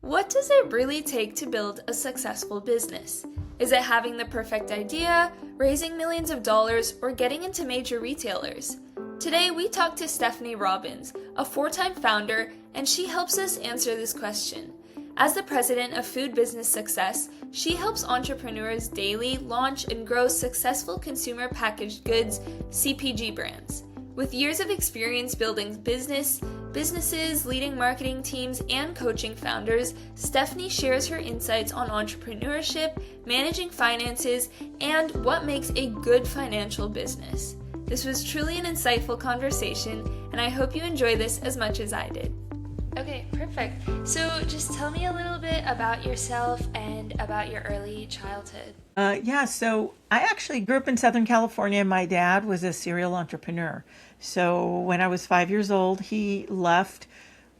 What does it really take to build a successful business? Is it having the perfect idea, raising millions of dollars, or getting into major retailers? Today we talk to Stephanie Robbins, a 4-time founder, and she helps us answer this question. As the president of Food Business Success, she helps entrepreneurs daily launch and grow successful consumer packaged goods (CPG) brands. With years of experience building businesses, leading marketing teams, and coaching founders, Stephanie shares her insights on entrepreneurship, managing finances, and what makes a good financial business. This was truly an insightful conversation, and I hope you enjoy this as much as I did. Okay, perfect. So just tell me a little bit about yourself and about your early childhood. So I actually grew up in Southern California. My dad was a serial entrepreneur. So when I was 5 years old, he left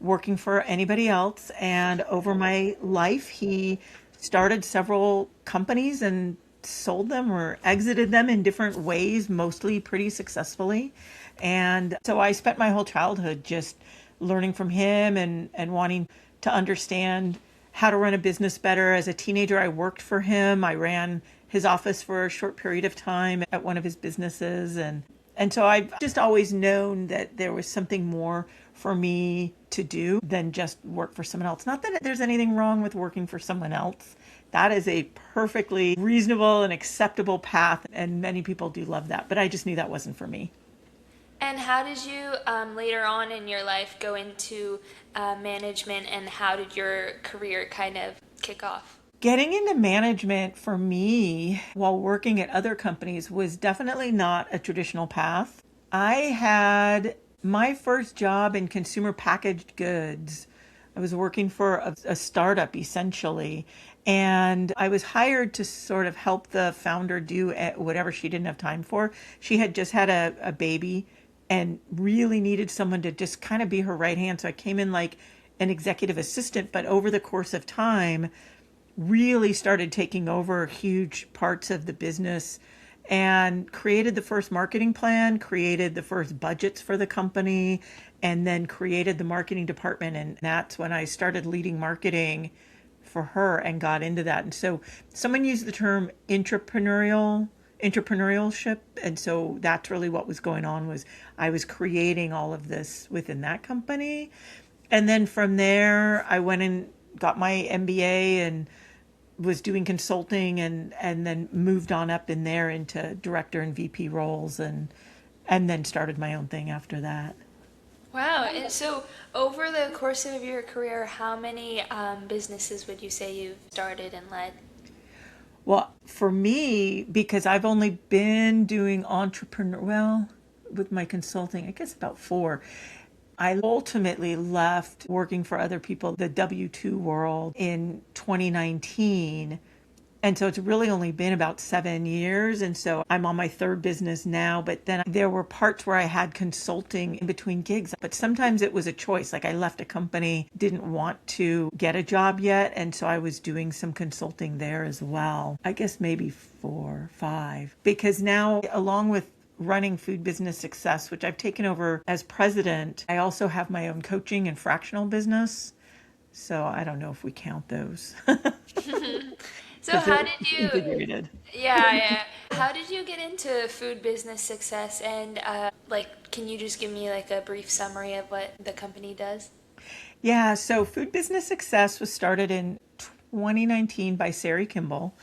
working for anybody else. And over my life, he started several companies and sold them or exited them in different ways, mostly pretty successfully. And so I spent my whole childhood just learning from him and wanting to understand how to run a business better. As a teenager, I worked for him. I ran his office for a short period of time at one of his businesses. And so I've just always known that there was something more for me to do than just work for someone else. Not that there's anything wrong with working for someone else. That is a perfectly reasonable and acceptable path, and many people do love that. But I just knew that wasn't for me. And how did you later on in your life go into management, and how did your career kind of kick off? Getting into management for me while working at other companies was definitely not a traditional path. I had my first job in consumer packaged goods. I was working for a startup essentially, and I was hired to sort of help the founder do whatever she didn't have time for. She had just had a baby and really needed someone to just kind of be her right hand. So I came in like an executive assistant, but over the course of time, really started taking over huge parts of the business and created the first marketing plan, created the first budgets for the company, and then created the marketing department. And that's when I started leading marketing for her and got into that. And so someone used the term entrepreneurship. And so that's really what was going on. Was I was creating all of this within that company. And then from there, I went and got my MBA and was doing consulting and then moved on up in there into director and VP roles and then started my own thing after that. Wow. And so over the course of your career, how many businesses would you say you've started and led? Well, for me, because I've only been doing with my consulting, I guess about 4. I ultimately left working for other people, the W-2 world, in 2019. And so it's really only been about 7 years. And so I'm on my 3rd business now. But then there were parts where I had consulting in between gigs. But sometimes it was a choice. Like I left a company, didn't want to get a job yet. And so I was doing some consulting there as well. I guess maybe 4, 5. Because now, along with running Food Business Success, which I've taken over as president, I also have my own coaching and fractional business. So I don't know if we count those. So how did you, integrated. yeah. How did you get into Food Business Success? And can you just give me like a brief summary of what the company does? Yeah, so Food Business Success was started in 2019 by Sari Kimball.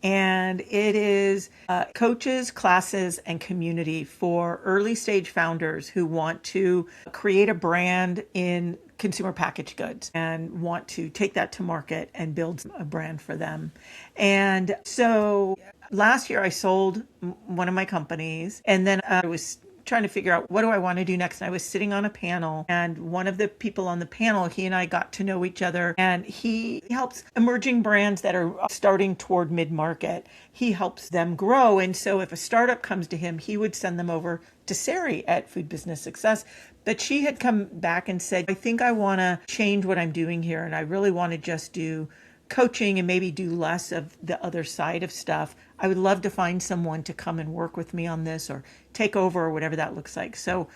And it is coaches, classes, and community for early stage founders who want to create a brand in consumer packaged goods and want to take that to market and build a brand for them. And so last year I sold one of my companies, and then I was trying to figure out what do I want to do next. And I was sitting on a panel, and one of the people on the panel, he and I got to know each other, and he helps emerging brands that are starting toward mid-market. He helps them grow. And so if a startup comes to him, he would send them over to Sari at Food Business Success. But she had come back and said, I think I want to change what I'm doing here. And I really want to just do coaching and maybe do less of the other side of stuff. I would love to find someone to come and work with me on this or take over or whatever that looks like. So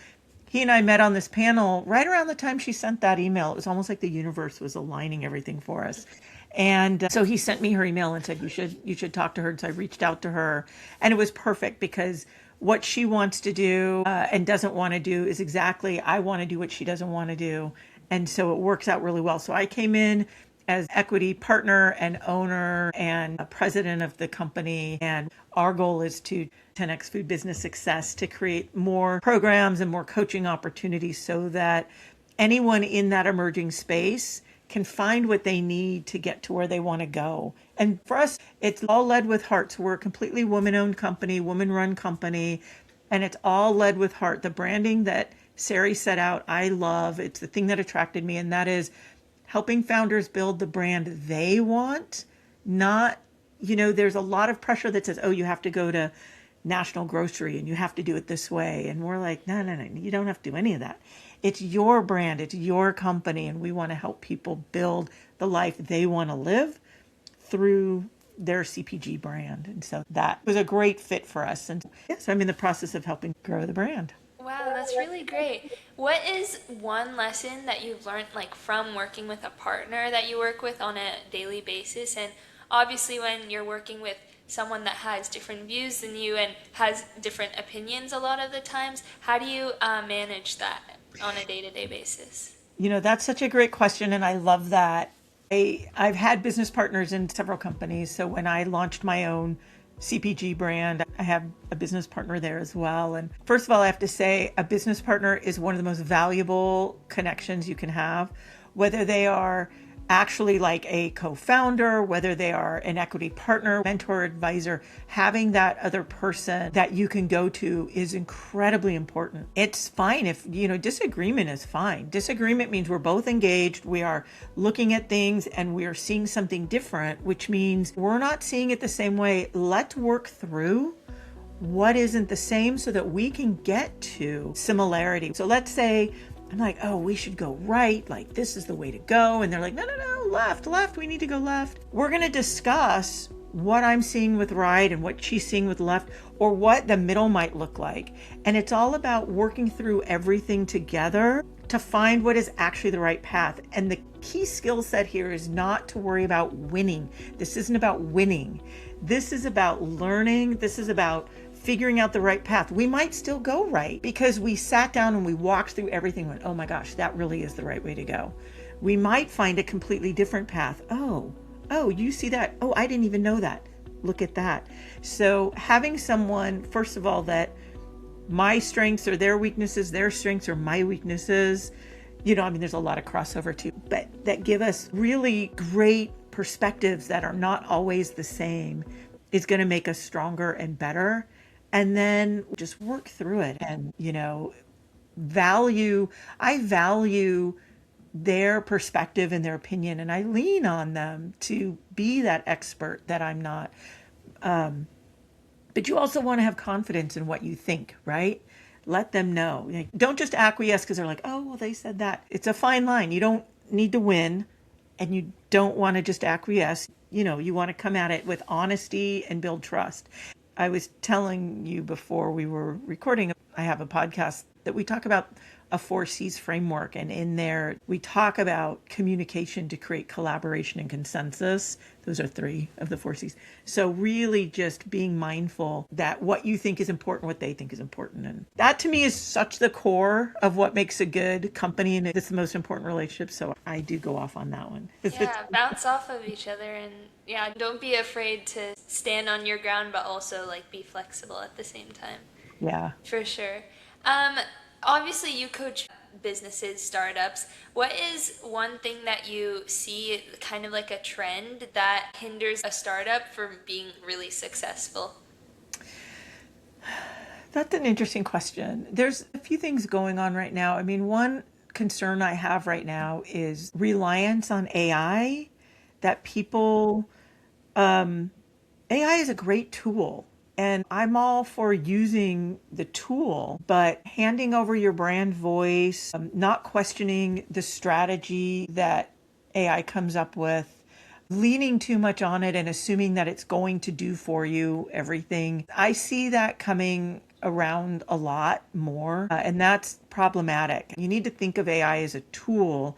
he and I met on this panel right around the time she sent that email. It was almost like the universe was aligning everything for us. And so he sent me her email and said, you should talk to her. And so I reached out to her, and it was perfect because what she wants to do and doesn't want to do is exactly, I want to do what she doesn't want to do. And so it works out really well. So I came in as equity partner and owner and a president of the company. And our goal is to 10x food business success, to create more programs and more coaching opportunities so that anyone in that emerging space can find what they need to get to where they want to go. And for us, it's all led with heart. So we're a completely woman-owned company, woman-run company, and it's all led with heart. The branding that Sari set out, I love. It's the thing that attracted me, and that is helping founders build the brand they want, not, there's a lot of pressure that says, oh, you have to go to National Grocery and you have to do it this way. And we're like, no, you don't have to do any of that. It's your brand, it's your company, and we want to help people build the life they want to live through their CPG brand. And so that was a great fit for us. And yes, I'm in the process of helping grow the brand. Wow, that's really great. What is one lesson that you've learned from working with a partner that you work with on a daily basis? And obviously when you're working with someone that has different views than you and has different opinions a lot of the times, how do you manage that on a day-to-day basis? That's such a great question, and I love that. I've had business partners in several companies. So when I launched my own CPG brand, I have a business partner there as well. And first of all, I have to say a business partner is one of the most valuable connections you can have, whether they are actually like a co-founder, whether they are an equity partner, mentor, advisor. Having that other person that you can go to is incredibly important. It's fine if, disagreement is fine. Disagreement means we're both engaged, we are looking at things and we are seeing something different, which means we're not seeing it the same way. Let's work through what isn't the same so that we can get to similarity. So let's say I'm like, oh, we should go right. Like, this is the way to go. And they're like, no, left. We need to go left. We're going to discuss what I'm seeing with right and what she's seeing with left, or what the middle might look like. And it's all about working through everything together to find what is actually the right path. And the key skill set here is not to worry about winning. This isn't about winning. This is about learning. This is about figuring out the right path. We might still go right because we sat down and we walked through everything and went, oh my gosh, that really is the right way to go. We might find a completely different path. Oh, you see that? Oh, I didn't even know that. Look at that. So having someone, first of all, that my strengths are their weaknesses, their strengths are my weaknesses. There's a lot of crossover too, but that give us really great perspectives that are not always the same is going to make us stronger and better. And then just work through it and, I value their perspective and their opinion, and I lean on them to be that expert that I'm not. But you also want to have confidence in what you think, right? Let them know. Don't just acquiesce because they're like, oh, well, they said that. It's a fine line. You don't need to win, and you don't want to just acquiesce. You want to come at it with honesty and build trust. I was telling you before we were recording, I have a podcast that we talk about a 4Cs framework. And in there, we talk about communication to create collaboration and consensus. Those are 3 of the 4Cs. So really just being mindful that what you think is important, what they think is important. And that to me is such the core of what makes a good company. And it's the most important relationship. So I do go off on that one. Yeah, bounce off of each other. And yeah, don't be afraid to stand on your ground, but also be flexible at the same time. Yeah. For sure. Obviously, you coach businesses, startups. What is one thing that you see kind of like a trend that hinders a startup from being really successful? That's an interesting question. There's a few things going on right now. One concern I have right now is reliance on AI, that people, AI is a great tool. And I'm all for using the tool, but handing over your brand voice, not questioning the strategy that AI comes up with, leaning too much on it and assuming that it's going to do for you everything. I see that coming around a lot more, and that's problematic. You need to think of AI as a tool.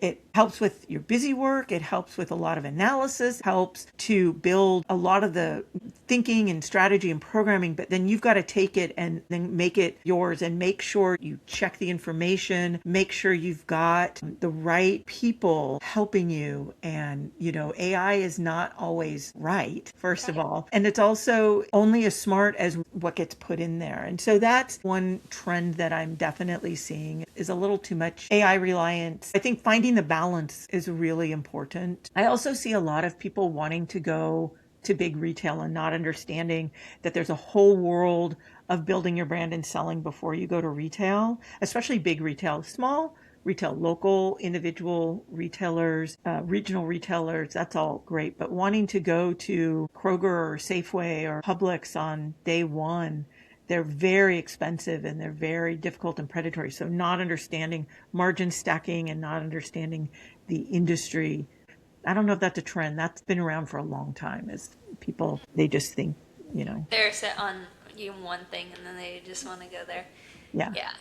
It helps with your busy work. It helps with a lot of analysis, helps to build a lot of the thinking and strategy and programming, but then you've got to take it and then make it yours and make sure you check the information, make sure you've got the right people helping you. And, AI is not always right, first of all. And it's also only as smart as what gets put in there. And so that's one trend that I'm definitely seeing is a little too much AI reliance. I think finding the balance is really important. I also see a lot of people wanting to go to big retail and not understanding that there's a whole world of building your brand and selling before you go to retail, especially big retail. Small retail, local, individual retailers, regional retailers, that's all great. But wanting to go to Kroger or Safeway or Publix on day one, they're very expensive and they're very difficult and predatory. So not understanding margin stacking and not understanding the industry. I don't know if that's a trend. That's been around for a long time. Is people, they just think, They're set on one thing and then they just want to go there. Yeah. Yeah.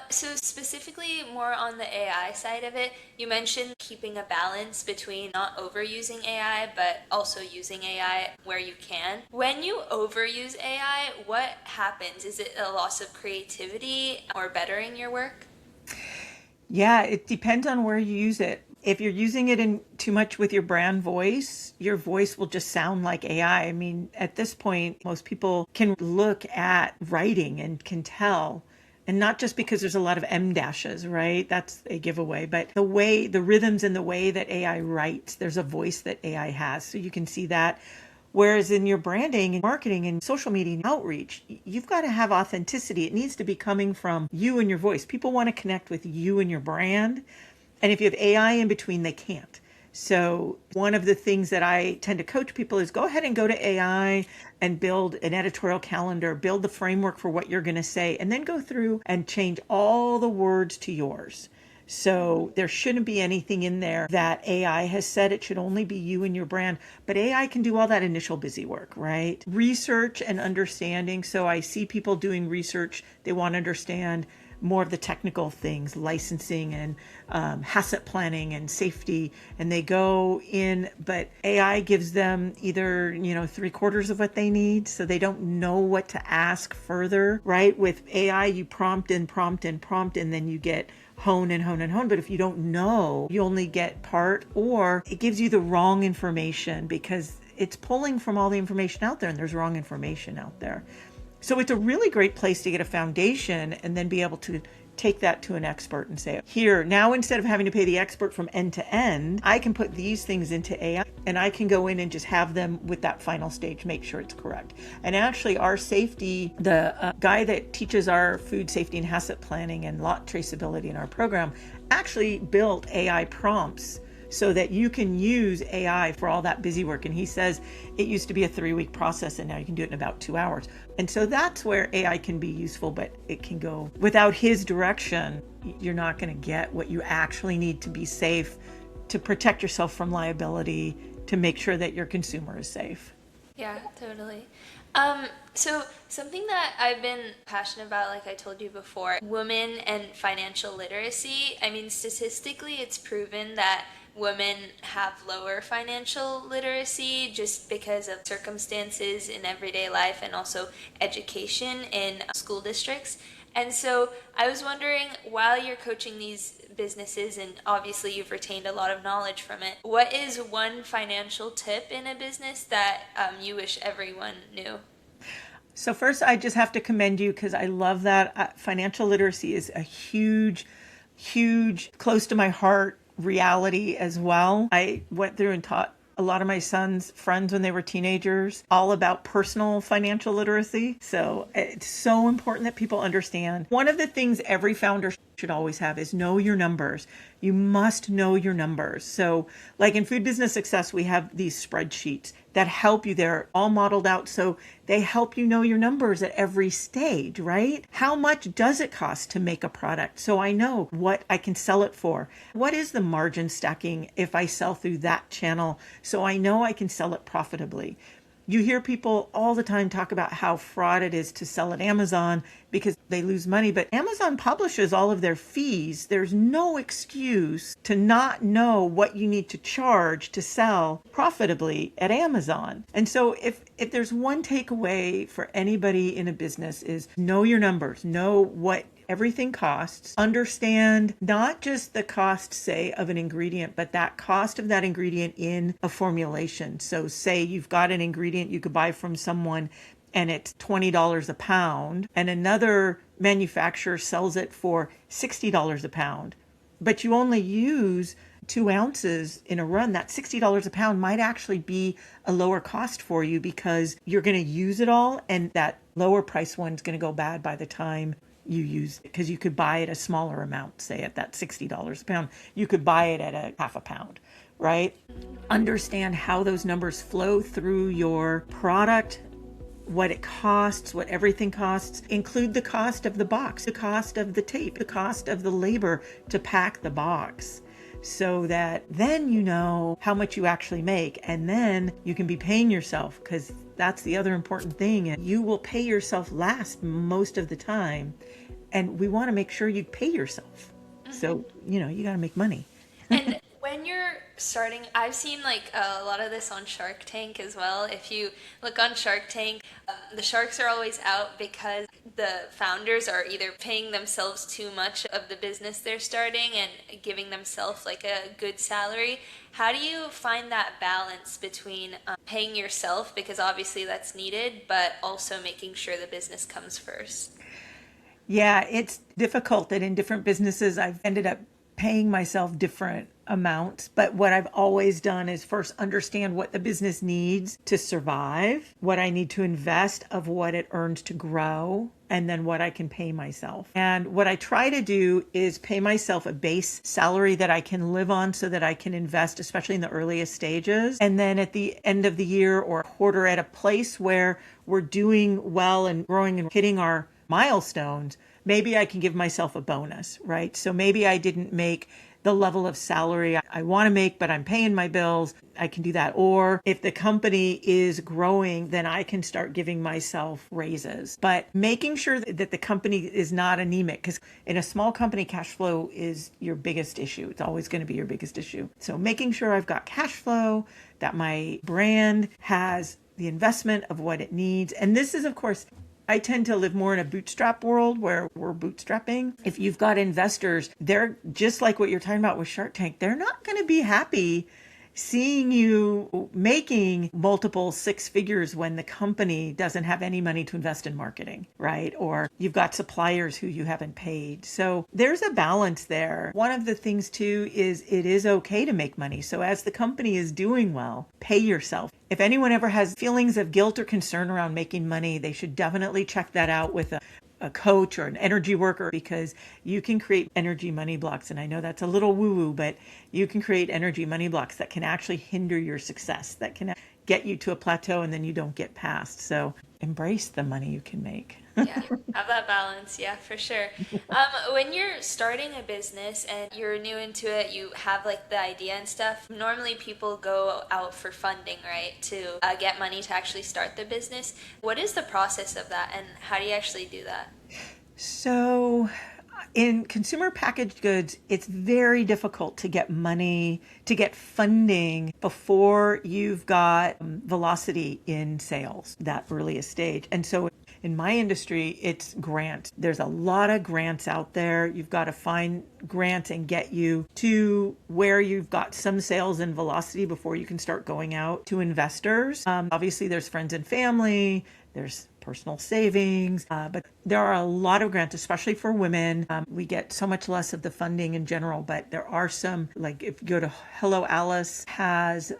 So specifically more on the AI side of it, you mentioned keeping a balance between not overusing AI, but also using AI where you can. When you overuse AI, what happens? Is it a loss of creativity or bettering your work? Yeah, it depends on where you use it. If you're using it in too much with your brand voice, your voice will just sound like AI. I mean, at this point, most people can look at writing and can tell. And not just because there's a lot of M dashes, right? That's a giveaway. But the rhythms and the way that AI writes, there's a voice that AI has. So you can see that. Whereas in your branding and marketing and social media and outreach, you've got to have authenticity. It needs to be coming from you and your voice. People want to connect with you and your brand. And if you have AI in between, they can't. So one of the things that I tend to coach people is go ahead and go to AI and build an editorial calendar, build the framework for what you're going to say, and then go through and change all the words to yours. So there shouldn't be anything in there that AI has said. It should only be you and your brand. But AI can do all that initial busy work, right? Research and understanding. So I see people doing research. They want to understand more of the technical things, licensing and asset planning and safety, and they go in, but AI gives them either, 3/4 of what they need, so they don't know what to ask further, right? With AI, you prompt and prompt and prompt, and then you get hone and hone and hone. But if you don't know, you only get part, or it gives you the wrong information because it's pulling from all the information out there, and there's wrong information out there. So it's a really great place to get a foundation and then be able to take that to an expert and say, here, now instead of having to pay the expert from end to end, I can put these things into AI and I can go in and just have them with that final stage, make sure it's correct. And actually our safety, the guy that teaches our food safety and asset planning and lot traceability in our program actually built AI prompts so that you can use AI for all that busy work. And he says it used to be a 3-week process and now you can do it in about 2 hours. And so that's where AI can be useful, but it can go without his direction. You're not going to get what you actually need to be safe, to protect yourself from liability, to make sure that your consumer is safe. Yeah, totally. So something that I've been passionate about, like I told you before, women and financial literacy. I mean, statistically, it's proven that women have lower financial literacy just because of circumstances in everyday life and also education in school districts. And so I was wondering, while you're coaching these businesses, and obviously you've retained a lot of knowledge from it, what is one financial tip in a business that you wish everyone knew? So first, I just have to commend you because I love that. Financial literacy is a huge, close to my heart reality as well. I went through and taught a lot of my son's friends when they were teenagers all about personal financial literacy. So it's so important that people understand. One of the things every founder should always have is know your numbers. You must know your numbers. So like in Food Business Success, we have these spreadsheets that help you. They're all modeled out. So they help you know your numbers at every stage, right? How much does it cost to make a product? So I know what I can sell it for. What is the margin stacking if I sell through that channel? So I know I can sell it profitably. You hear people all the time talk about how fraud it is to sell at Amazon because they lose money, but Amazon publishes all of their fees. There's no excuse to not know what you need to charge to sell profitably at Amazon. And so if there's one takeaway for anybody in a business is know your numbers, know what everything costs, understand not just the cost, say, of an ingredient, but that cost of that ingredient in a formulation. So say you've got an ingredient you could buy from someone and it's $20 a pound, and another manufacturer sells it for $60 a pound, but you only use 2 ounces in a run. That $60 a pound might actually be a lower cost for you because you're going to use it all, and that lower price one's going to go bad by the time you use it, because you could buy it a smaller amount, say at that $60 a pound. You could buy it at a half a pound, right? Understand how those numbers flow through your product, what it costs, what everything costs. Include the cost of the box, the cost of the tape, the cost of the labor to pack the box, so that then you know how much you actually make, and then you can be paying yourself, because that's the other important thing. You will pay yourself last most of the time, and we want to make sure you pay yourself. So, you got to make money. And when you're starting, I've seen like a lot of this on Shark Tank as well. If you look on Shark Tank, the sharks are always out because the founders are either paying themselves too much of the business they're starting and giving themselves like a good salary. How do you find that balance between paying yourself, because obviously that's needed, but also making sure the business comes first? Yeah, it's difficult that in different businesses I've ended up paying myself different amounts. But what I've always done is first understand what the business needs to survive, what I need to invest of what it earns to grow, and then what I can pay myself. And what I try to do is pay myself a base salary that I can live on so that I can invest, especially in the earliest stages. And then at the end of the year or quarter, at a place where we're doing well and growing and hitting our milestones, maybe I can give myself a bonus, right? So maybe I didn't make the level of salary I want to make, but I'm paying my bills. I can do that. Or if the company is growing, then I can start giving myself raises. But making sure that the company is not anemic, because in a small company, cash flow is your biggest issue. It's always going to be your biggest issue. So making sure I've got cash flow, that my brand has the investment of what it needs. And this is, of course, I tend to live more in a bootstrap world where we're bootstrapping. If you've got investors, they're just like what you're talking about with Shark Tank. They're not going to be happy seeing you making multiple 6 figures when the company doesn't have any money to invest in marketing, right? Or you've got suppliers who you haven't paid. So there's a balance there. One of the things too is it is okay to make money. So as the company is doing well, pay yourself. If anyone ever has feelings of guilt or concern around making money, they should definitely check that out with a coach or an energy worker, because you can create energy money blocks. And I know that's a little woo-woo, but you can create energy money blocks that can actually hinder your success, that can get you to a plateau and then you don't get past. So embrace the money you can make. Yeah, have that balance. Yeah, for sure. When you're starting a business and you're new into it, you have like the idea and stuff. Normally people go out for funding, right, to get money to actually start the business. What is the process of that, and how do you actually do that? So in consumer packaged goods, it's very difficult to get money, to get funding before you've got velocity in sales, that earliest stage. And so in my industry, it's grants. There's a lot of grants out there. You've got to find grants and get you to where you've got some sales and velocity before you can start going out to investors. Obviously, there's friends and family. There's personal savings, but there are a lot of grants, especially for women. We get so much less of the funding in general, but there are some, like if you go to Hello Alice has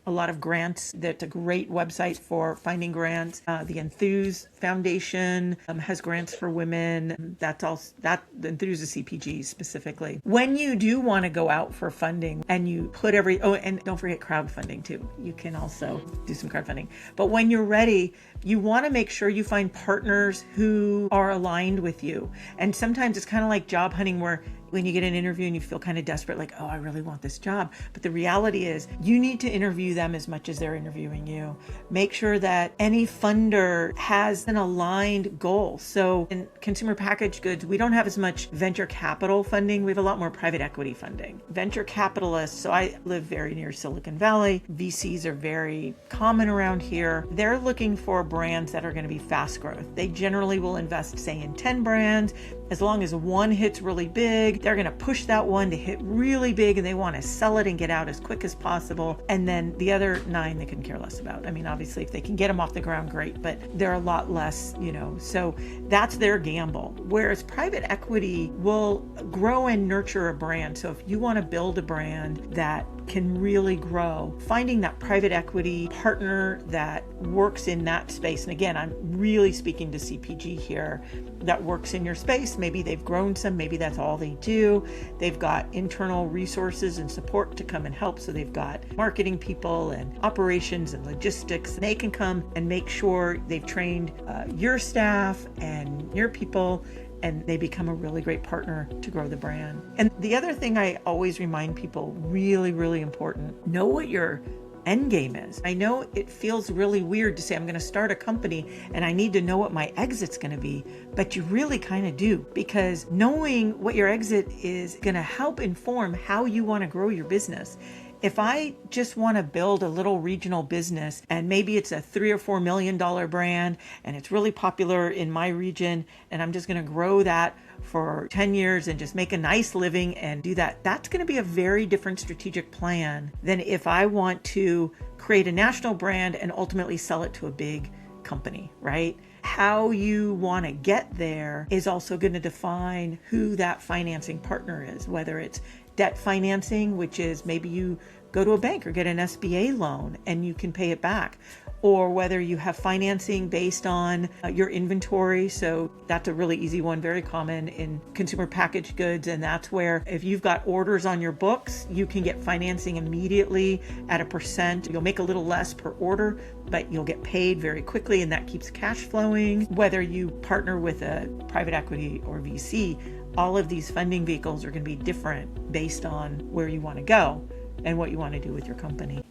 a lot of grants. That's a great website for finding grants. The Enthuse Foundation has grants for women. That's also, that the Enthuse is CPG specifically. When you do want to go out for funding and you put and don't forget crowdfunding too. You can also do some crowdfunding. But when you're ready, you want to make sure you find partners who are aligned with you. And sometimes it's kind of like job hunting where when you get an interview and you feel kind of desperate, like, oh, I really want this job. But the reality is you need to interview them as much as they're interviewing you. Make sure that any funder has an aligned goal. So in consumer packaged goods, we don't have as much venture capital funding. We have a lot more private equity funding. Venture capitalists, so I live very near Silicon Valley. VCs are very common around here. They're looking for brands that are going to be fast growth. They generally will invest, say, in 10 brands. As long as one hits really big, they're going to push that one to hit really big, and they want to sell it and get out as quick as possible. And then the other 9 they can care less about. I mean, obviously, if they can get them off the ground, great, but they're a lot less, so that's their gamble. Whereas private equity will grow and nurture a brand. So if you want to build a brand that can really grow, finding that private equity partner that works in that space. And again, I'm really speaking to CPG here, that works in your space. Maybe they've grown some, maybe that's all they do. They've got internal resources and support to come and help. So they've got marketing people and operations and logistics. They can come and make sure they've trained your staff and your people, and they become a really great partner to grow the brand. And the other thing I always remind people, really, really important, know what your end game is. I know it feels really weird to say I'm going to start a company and I need to know what my exit's going to be, but you really kind of do, because knowing what your exit is going to help inform how you want to grow your business. If I just want to build a little regional business and maybe it's a $3 or $4 million brand and it's really popular in my region, and I'm just going to grow that for 10 years and just make a nice living and do that, that's going to be a very different strategic plan than if I want to create a national brand and ultimately sell it to a big company, right? How you want to get there is also going to define who that financing partner is, whether it's debt financing, which is maybe you go to a bank or get an SBA loan and you can pay it back, or whether you have financing based on your inventory. So that's a really easy one, very common in consumer packaged goods. And that's where if you've got orders on your books, you can get financing immediately at a percent. You'll make a little less per order, but you'll get paid very quickly, and that keeps cash flowing. Whether you partner with a private equity or VC, all of these funding vehicles are going to be different based on where you want to go and what you want to do with your company.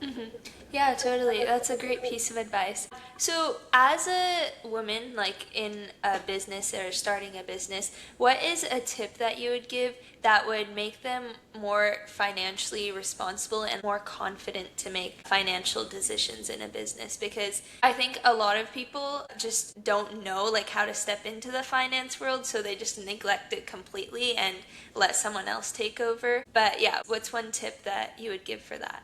Mm-hmm. Yeah, totally. That's a great piece of advice. So as a woman, like in a business or starting a business, what is a tip that you would give that would make them more financially responsible and more confident to make financial decisions in a business? Because I think a lot of people just don't know like how to step into the finance world, so they just neglect it completely and let someone else take over. But yeah, what's one tip that you would give for that?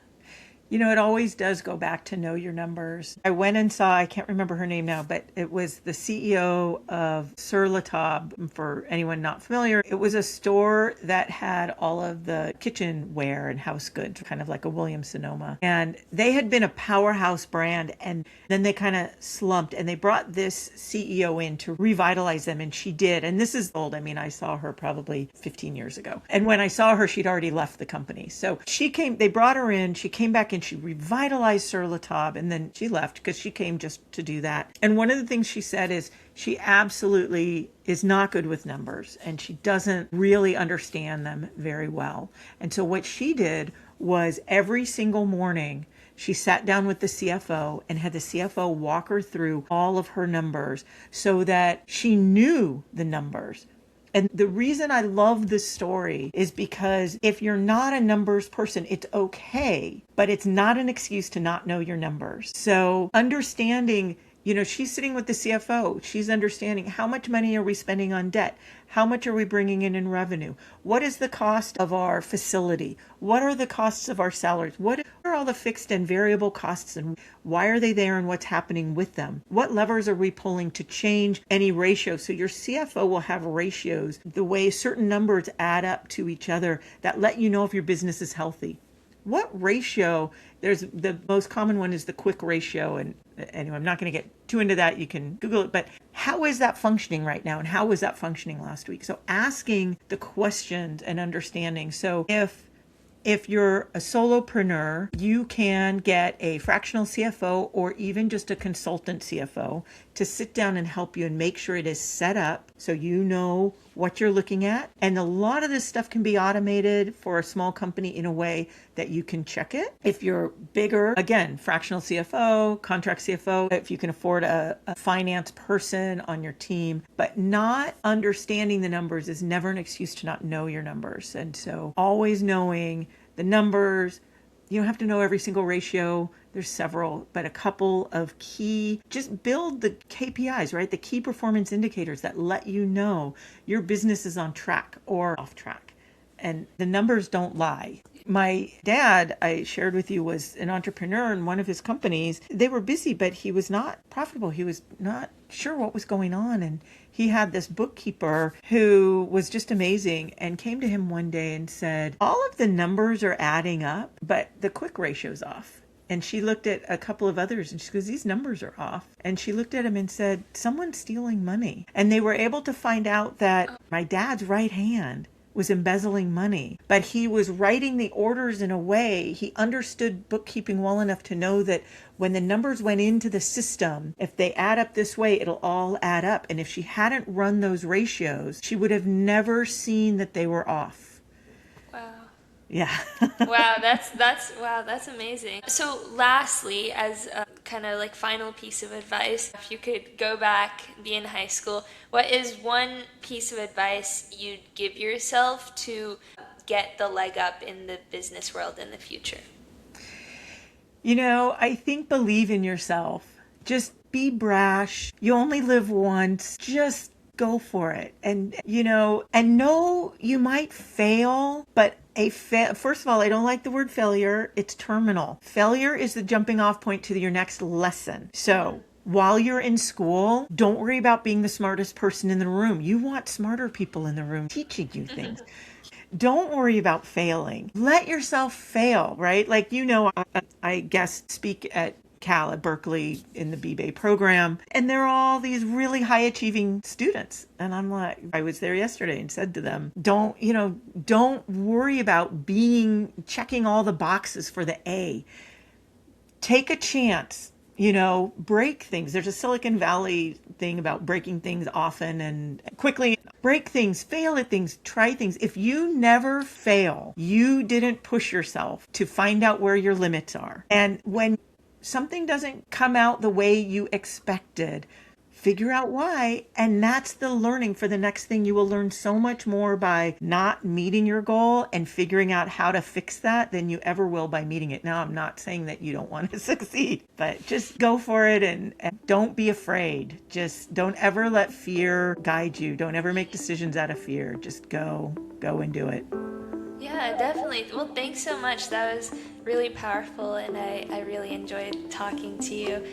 It always does go back to know your numbers. I went and saw, I can't remember her name now, but it was the CEO of Sur La Table, for anyone not familiar. It was a store that had all of the kitchenware and house goods, kind of like a Williams-Sonoma. And they had been a powerhouse brand, and then they kind of slumped, and they brought this CEO in to revitalize them, and she did. And this is old. I mean, I saw her probably 15 years ago. And when I saw her, she'd already left the company. So they brought her in, she came back and she revitalized Sur La Table, and then she left because she came just to do that. And one of the things she said is she absolutely is not good with numbers and she doesn't really understand them very well. And so what she did was every single morning she sat down with the CFO and had the CFO walk her through all of her numbers so that she knew the numbers. And the reason I love this story is because if you're not a numbers person, it's okay, but it's not an excuse to not know your numbers. So understanding, she's sitting with the CFO. She's understanding how much money are we spending on debt? How much are we bringing in revenue? What is the cost of our facility? What are the costs of our salaries? What are all the fixed and variable costs, and why are they there, and what's happening with them? What levers are we pulling to change any ratio? So your CFO will have ratios, the way certain numbers add up to each other that let you know if your business is healthy. What ratio? There's the most common one is the quick ratio. And anyway, I'm not going to get too into that. You can Google it. But how is that functioning right now? And how was that functioning last week? So asking the questions and understanding. So if you're a solopreneur, you can get a fractional CFO or even just a consultant CFO to sit down and help you and make sure it is set up so you know what you're looking at. And a lot of this stuff can be automated for a small company in a way that you can check it. If you're bigger, again, fractional CFO, contract CFO, if you can afford a finance person on your team, but not understanding the numbers is never an excuse to not know your numbers. And so always knowing the numbers. You don't have to know every single ratio. There's several, but a couple of key, just build the KPIs, right? The key performance indicators that let you know your business is on track or off track. And the numbers don't lie. My dad, I shared with you, was an entrepreneur in one of his companies. They were busy, but he was not profitable. He was not sure what was going on. And he had this bookkeeper who was just amazing and came to him one day and said, all of the numbers are adding up, but the quick ratio's off. And she looked at a couple of others and she goes, these numbers are off. And she looked at him and said, someone's stealing money. And they were able to find out that my dad's right hand was embezzling money, but he was writing the orders in a way, he understood bookkeeping well enough to know that when the numbers went into the system, if they add up this way, it'll all add up. And if she hadn't run those ratios, she would have never seen that they were off. Wow. Yeah. Wow, that's amazing. So lastly, as a kind of like final piece of advice, if you could go back, be in high school, what is one piece of advice you'd give yourself to get the leg up in the business world in the future? I think believe in yourself. Just be brash. You only live once. Just go for it. And know you might fail, but first of all, I don't like the word failure. It's terminal. Failure is the jumping off point to your next lesson. So while you're in school, don't worry about being the smartest person in the room. You want smarter people in the room teaching you things. Don't worry about failing. Let yourself fail, right? Like, I guest speak at Cal at Berkeley in the B-Bay program, and there are all these really high achieving students. And I'm like, I was there yesterday and said to them, don't worry about checking all the boxes for the A. Take a chance, break things. There's a Silicon Valley thing about breaking things often and quickly. Break things, fail at things, try things. If you never fail, you didn't push yourself to find out where your limits are. And when something doesn't come out the way you expected, figure out why. And that's the learning for the next thing. You will learn so much more by not meeting your goal and figuring out how to fix that than you ever will by meeting it. Now, I'm not saying that you don't want to succeed, but just go for it and don't be afraid. Just don't ever let fear guide you. Don't ever make decisions out of fear. Just go and do it. Yeah, definitely. Well, thanks so much. That was really powerful, and I really enjoyed talking to you.